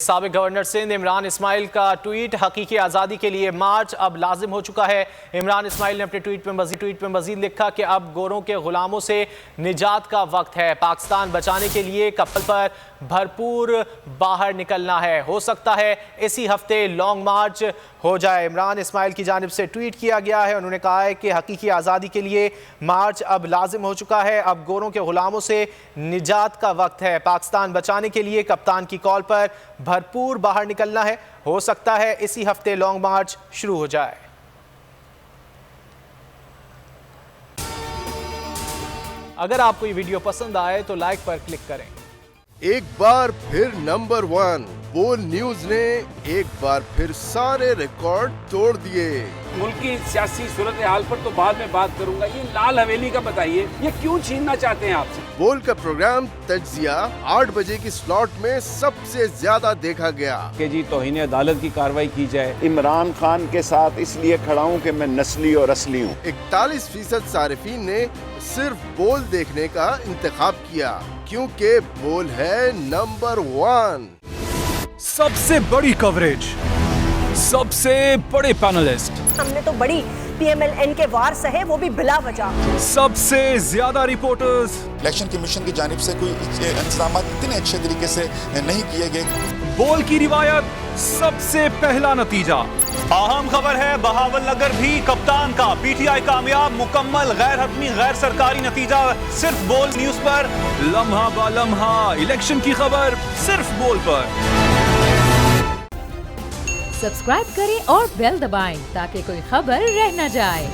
साबिक गवर्नर सिंध इमरान इस्माइल का ट्वीट, हकीकी आज़ादी के लिए मार्च अब लाजिम हो चुका है। इमरान इस्माइल ने अपने ट्वीट में मजीद लिखा कि अब गोरों के गुलामों से निजात का वक्त है। पाकिस्तान बचाने के लिए कपल पर भरपूर बाहर निकलना है। हो सकता है इसी हफ्ते लॉन्ग मार्च हो जाए। इमरान इस्माइल की जानिब से ट्वीट किया गया है। उन्होंने कहा है कि हकीकी आज़ादी के लिए मार्च अब लाजिम हो चुका है। अब गोरों के गुलामों से निजात का वक्त है। पाकिस्तान बचाने के लिए कप्तान की कॉल पर भरपूर बाहर निकलना है। हो सकता है इसी हफ्ते लॉन्ग मार्च शुरू हो जाए। अगर आपको ये वीडियो पसंद आए तो लाइक पर क्लिक करें। एक बार फिर नंबर 1 बोल न्यूज ने एक बार फिर सारे रिकॉर्ड तोड़ दिए। मुल्क की सियासी सूरत हाल पर तो बाद में बात करूंगा। ये लाल हवेली का बताइए, ये क्यों छीनना चाहते हैं आपसे? बोल का प्रोग्राम तज्जिया 8 बजे की स्लॉट में सबसे ज्यादा देखा गया कि जी तौहीन अदालत की कार्रवाई की जाए। इमरान खान के साथ इसलिए खड़ा हूँ कि मैं नस्ली और असली हूँ। 41% सारिफीन ने सिर्फ बोल देखने का इंतखाब किया क्योंकि बोल है नंबर 1। सबसे बड़ी कवरेज, सबसे बड़े पैनलिस्ट, हमने तो बड़ी PMLN के वार सहे, वो भी बिला वजह। सबसे ज्यादा रिपोर्टर्स। इलेक्शन कमीशन की जानिब से कोई इंतजाम इतने अच्छे तरीके से नहीं किए गए। बोल की रिवायत, सबसे पहला नतीजा। अहम खबर है, बहावल नगर भी कप्तान का PTI कामयाब, मुकम्मल गैर हतमी गैर सरकारी नतीजा सिर्फ बोल न्यूज पर। लम्हा बा लम्हा इलेक्शन की खबर सिर्फ बोल पर। सब्सक्राइब करें और बेल दबाएं ताकि कोई खबर रह न जाए।